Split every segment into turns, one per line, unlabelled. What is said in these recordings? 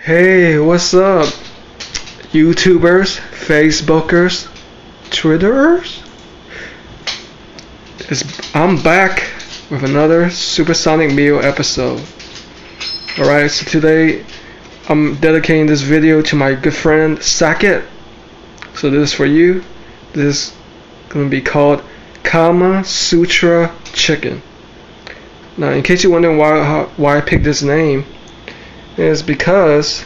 Hey, what's up, YouTubers, Facebookers, Twitterers? I'm back with another Supersonic Meal episode. Alright, so today I'm dedicating this video to my good friend Saket. So this is for you. This is going to be called Kama Sutra Chicken. Now, in case you're wondering why I picked this name, is because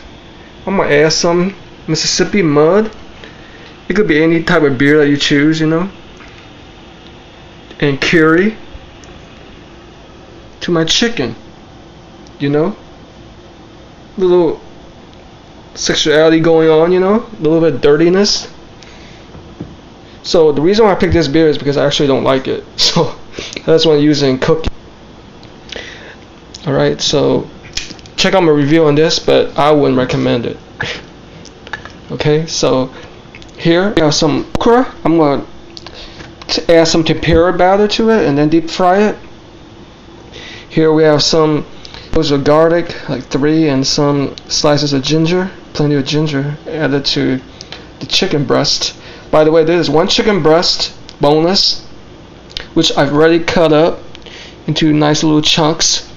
I'm gonna add some Mississippi mud. It could be any type of beer that you choose, and curry to my chicken. A little sexuality going on, a little bit of dirtiness. So the reason why I picked this beer is because I actually don't like it. So that's what I use in cooking. Alright, so check out my review on this, but I wouldn't recommend it. Okay, so here we have some okra. I'm going to add some tempura batter to it and then deep fry it. Here we have some cloves of garlic, like 3, and some slices of ginger, plenty of ginger added to the chicken breast. By the way, there is one chicken breast, boneless, which I've already cut up into nice little chunks.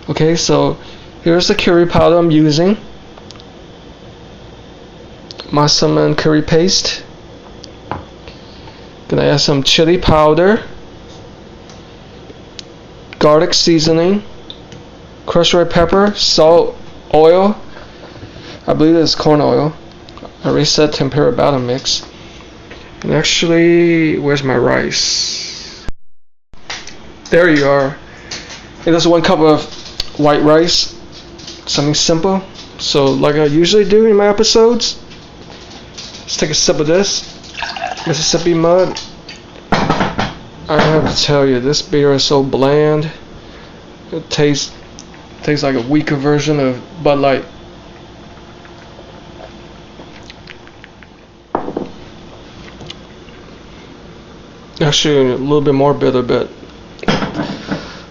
Okay, so here's the curry powder I'm using. Massaman curry paste. Gonna add some chili powder, garlic seasoning, crushed red pepper, salt, oil. I believe it's corn oil. I already said tempura batter mix. And actually, where's my rice? There you are. And there's 1 cup of white rice. Something simple. So like I usually do in my episodes, let's take a sip of this Mississippi mud. I have to tell you, this beer is so bland. It tastes like a weaker version of Bud Light. Actually, a little bit more bitter, but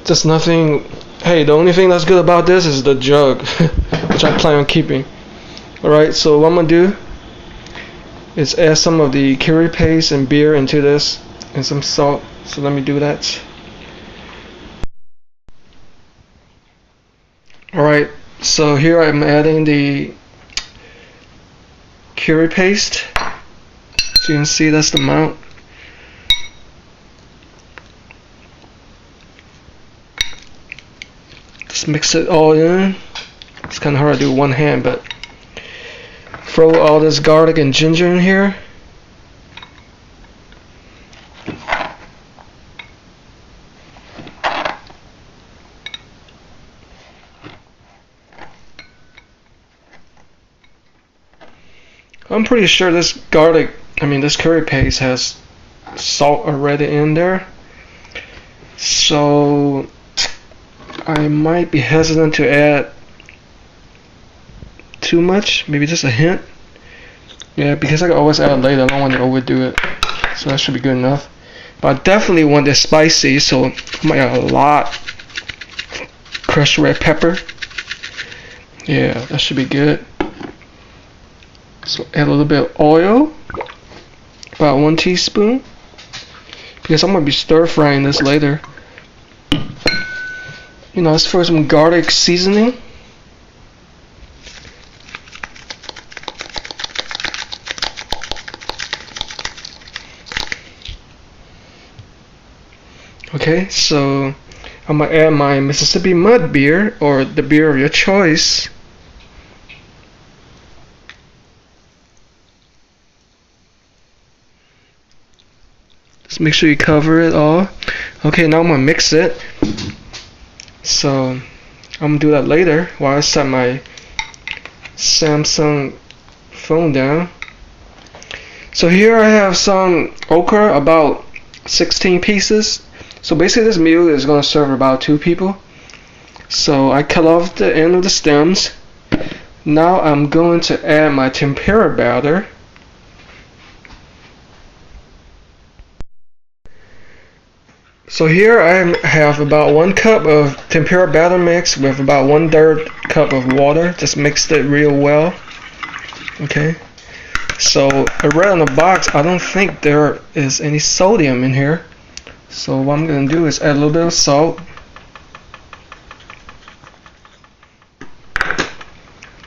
just nothing. Hey, the only thing that's good about this is the jug, which I plan on keeping. Alright, so what I'm going to do is add some of the curry paste and beer into this, and some salt. So let me do that. Alright, so here I'm adding the curry paste. So you can see that's the amount. Just mix it all in. It's kind of hard to do with one hand, but throw all this garlic and ginger in here. I'm pretty sure this curry paste has salt already in there. So I might be hesitant to add too much, maybe just a hint. Yeah, because I can always add later. I don't want to overdo it, so that should be good enough. But I definitely want this spicy, so I might add a lot. Crushed red pepper. Yeah, that should be good. So add a little bit of oil, about 1 teaspoon, because I'm gonna be stir frying this later. Let's throw some garlic seasoning. Okay, so I'm gonna add my Mississippi mud beer, or the beer of your choice. Just make sure you cover it all. Okay, now I'm gonna mix it. So I'm gonna do that later while I set my Samsung phone down. So here I have some okra, about 16 pieces. So basically this meal is gonna serve about 2 people. So I cut off the end of the stems. Now I'm going to add my tempura batter. So here I have about 1 cup of tempura batter mix with about 1/3 cup of water. Just mixed it real well. Okay. So I read on the box, I don't think there is any sodium in here. So what I'm gonna do is add a little bit of salt,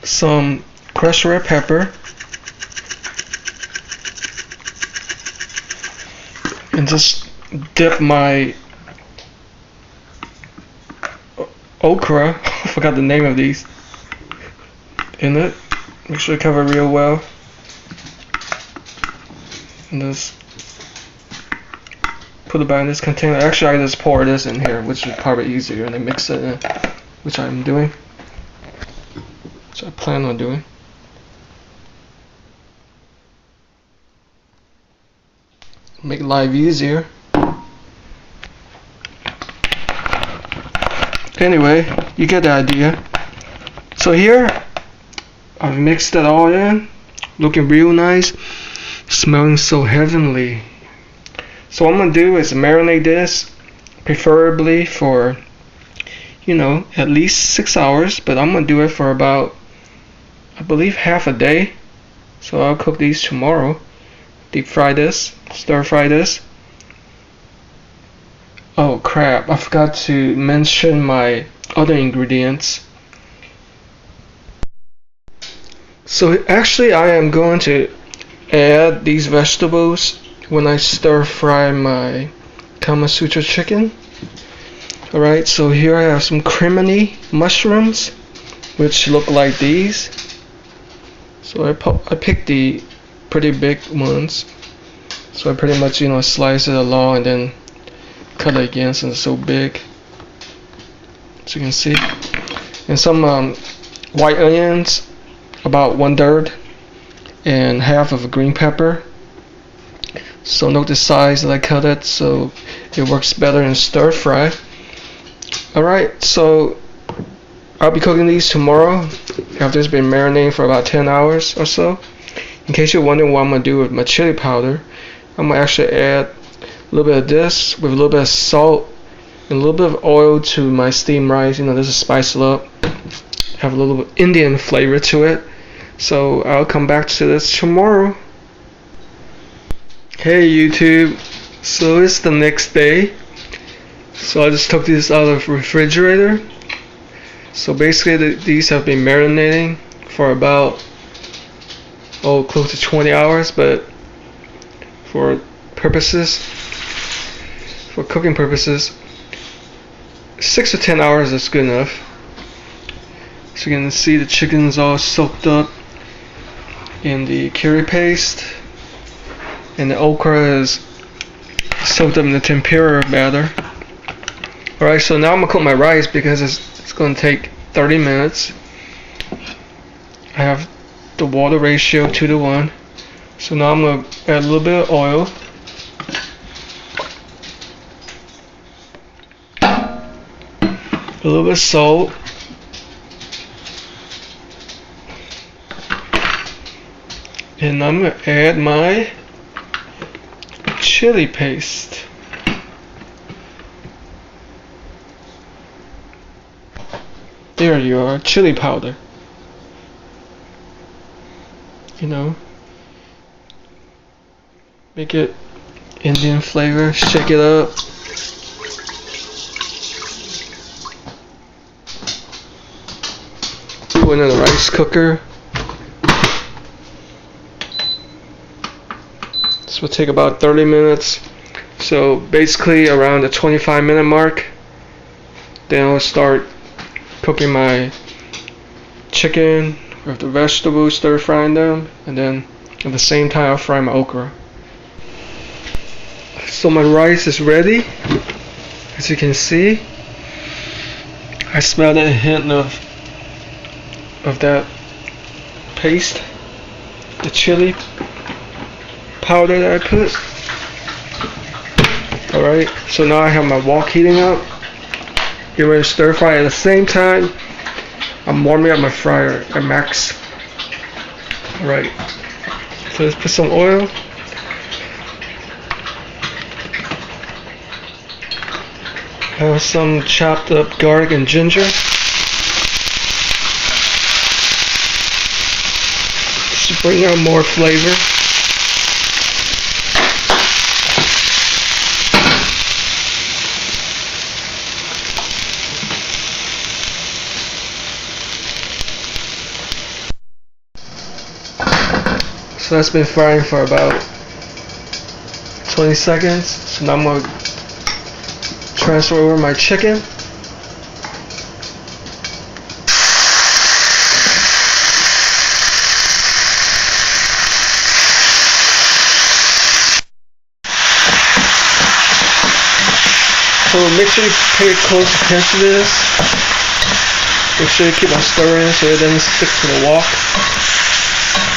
some crushed red pepper, and just dip my okra, I forgot the name of these, in it. Make sure you cover it real well. And just put it back in this container. Actually, I just pour this in here, which is probably easier, and then mix it in, which I'm doing. Which I plan on doing. Make life easier. Anyway, you get the idea. So here, I've mixed it all in, looking real nice, smelling so heavenly. So what I'm gonna do is marinate this, preferably for, at least 6 hours, but I'm gonna do it for about, I believe, half a day. So I'll cook these tomorrow. Deep fry this, stir fry this. Oh crap, I forgot to mention my other ingredients. So actually I am going to add these vegetables when I stir fry my Kama Sutra chicken. Alright, so here I have some Cremini mushrooms, which look like these. So I picked the pretty big ones. So I pretty much, slice it along and then cut it again since it's so big. As you can see. And some white onions, about 1/3, and half of a green pepper. So note the size that I cut it so it works better in stir fry. Alright, so I'll be cooking these tomorrow after it's been marinating for about 10 hours or so. In case you're wondering what I'm going to do with my chili powder, I'm going to actually add a little bit of this with a little bit of salt and a little bit of oil to my steamed rice. This is spice it up, have a little Indian flavor to it. So I'll come back to this tomorrow. Hey YouTube, so it's the next day. So I just took these out of the refrigerator. So basically these have been marinating for about close to 20 hours, but for cooking purposes, 6 to 10 hours is good enough. So you can see the chicken's all soaked up in the curry paste, and the okra is soaked up in the tempura batter. Alright, so now I'm gonna cook my rice because it's gonna take 30 minutes. I have the water ratio 2:1. So now I'm gonna add a little bit of oil. A little bit of salt. And I'm gonna add my chili paste. There you are, chili powder. Make it Indian flavor, shake it up. Put it in the rice cooker. This will take about 30 minutes. So basically around the 25-minute mark, then I'll start cooking my chicken with the vegetables, stir frying them, and then at the same time I'll fry my okra. So my rice is ready. As you can see, I smell that hint of that paste, the chili powder that I put. Alright, so now I have my wok heating up. Get ready to stir fry. At the same time, I'm warming up my fryer at max. Alright, so let's put some oil. have some chopped up garlic and ginger. Just bring out more flavor. So that's been frying for about 20 seconds. So now I'm going to transfer over my chicken. So make sure you pay close attention to this. Make sure you keep on stirring so it doesn't stick to the wok.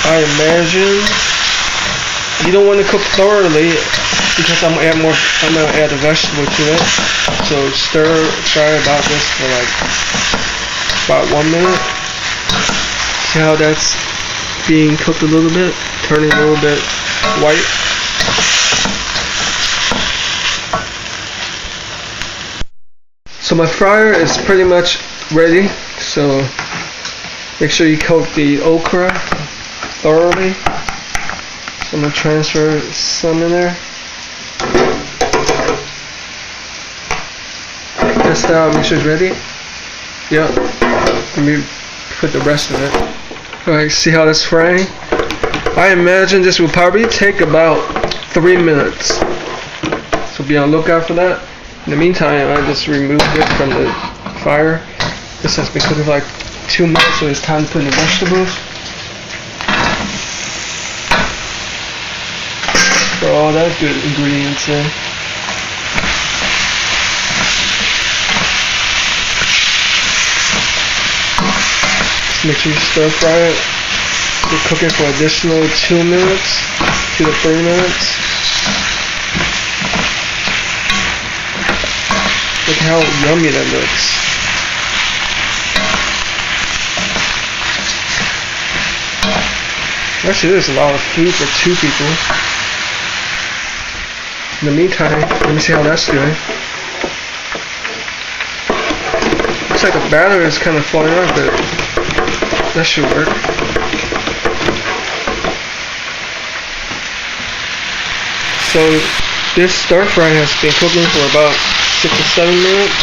I imagine you don't want to cook thoroughly because I'm gonna add a vegetable to it. So fry about this for like about 1 minute. See how that's being cooked a little bit, turning a little bit white. So my fryer is pretty much ready. So make sure you cook the okra thoroughly. So I'm going to transfer some in there. Test out, make sure it's ready. Yep. Let me put the rest of it. Alright, see how that's frying? I imagine this will probably take about 3 minutes. So be on the lookout for that. In the meantime, I just removed it from the fire. This has been cooking for like 2 minutes, so it's time to put in the vegetables. Throw all that good ingredients in. Just make sure you stir fry it. We're cooking for an additional 2 minutes, 2 to 3 minutes. Look how yummy that looks. Actually, there's a lot of food for 2 people. In the meantime, let me see how that's doing. Looks like the batter is kind of falling out, but that should work. So this stir fry has been cooking for about 6 to 7 minutes.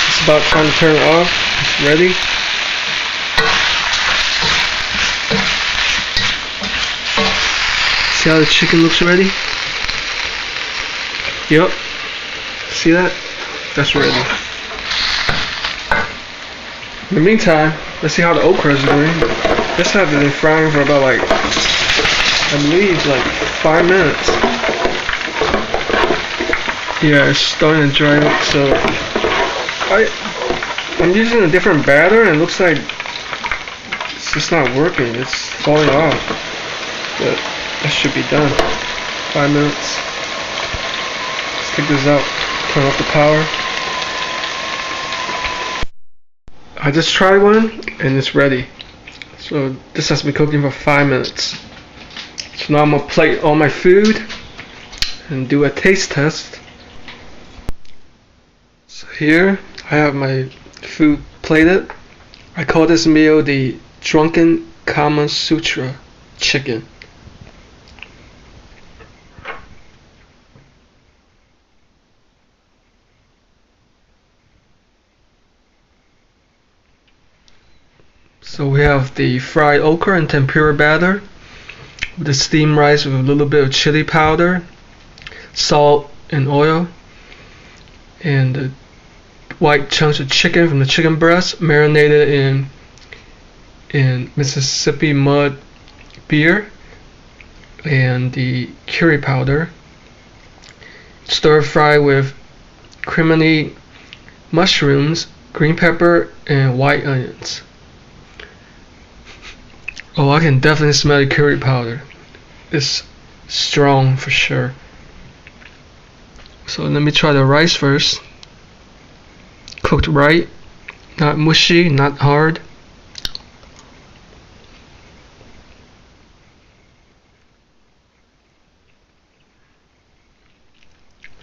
It's about time to turn it off. It's ready. See how the chicken looks ready? Yep. See that? That's ready. In the meantime, let's see how the okra is doing. This has been frying for about like, I believe like 5 minutes. Yeah, it's starting to dry up, so I'm using a different batter and it looks like it's just not working. It's falling off. But that should be done. 5 minutes. Let's take this out. Turn off the power. I just tried one and it's ready. So this has been cooking for 5 minutes. So now I'm gonna plate all my food and do a taste test. So here I have my food plated. I call this meal the Drunken Kama Sutra Chicken. So we have the fried okra and tempura batter, with the steamed rice with a little bit of chili powder, salt and oil, and the white chunks of chicken from the chicken breast marinated in Mississippi mud beer, and the curry powder, stir fry with Cremini mushrooms, green pepper, and white onions. Oh, I can definitely smell the curry powder. It's strong for sure. So let me try the rice first. Cooked right, not mushy, not hard.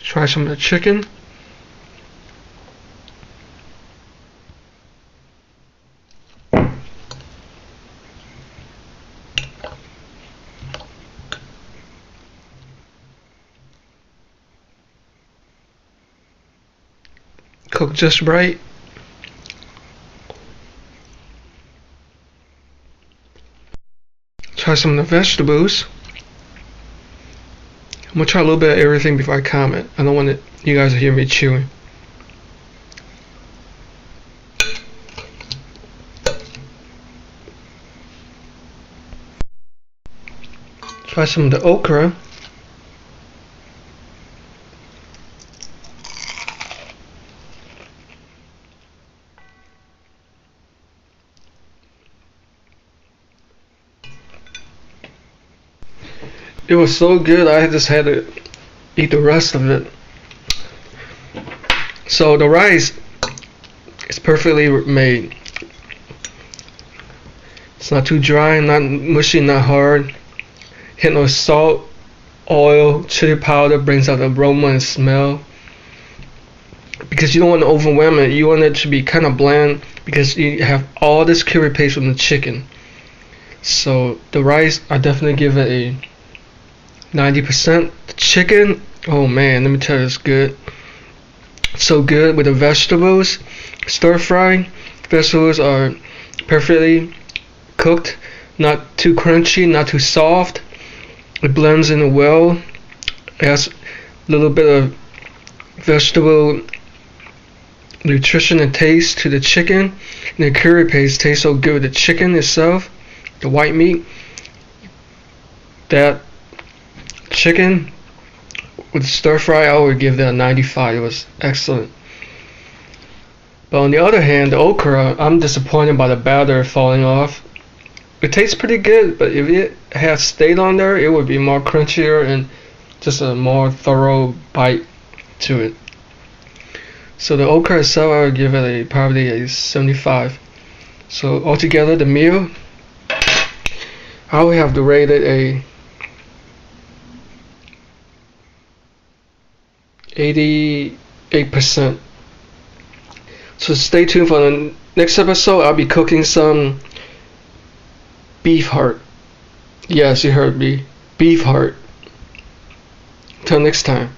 Try some of the chicken. cooked just right. Try some of the vegetables. I'm gonna try a little bit of everything before I comment. I don't want you guys to hear me chewing. Try some of the okra. It was so good, I just had to eat the rest of it. So the rice is perfectly made. It's not too dry, not mushy, not hard. Hit no salt, oil, chili powder brings out the aroma and smell. Because you don't want to overwhelm it, you want it to be kind of bland because you have all this curry paste from the chicken. So the rice, I definitely give it a 90%. The chicken, oh man, let me tell you, it's good. So good with the vegetables. Stir fry. Vegetables are perfectly cooked, not too crunchy, not too soft. It blends in well. It has a little bit of vegetable nutrition and taste to the chicken. And the curry paste tastes so good with the chicken itself, the white meat. That chicken with stir fry, I would give that a 95. It was excellent. But on the other hand, the okra, I'm disappointed by the batter falling off. It tastes pretty good, but if it had stayed on there, it would be more crunchier and just a more thorough bite to it. So the okra itself, I would give it probably a 75. So altogether, the meal, I would have to rate it a 88%. So stay tuned for the next episode. I'll be cooking some beef heart. Yes, you heard me. Beef heart. Till next time.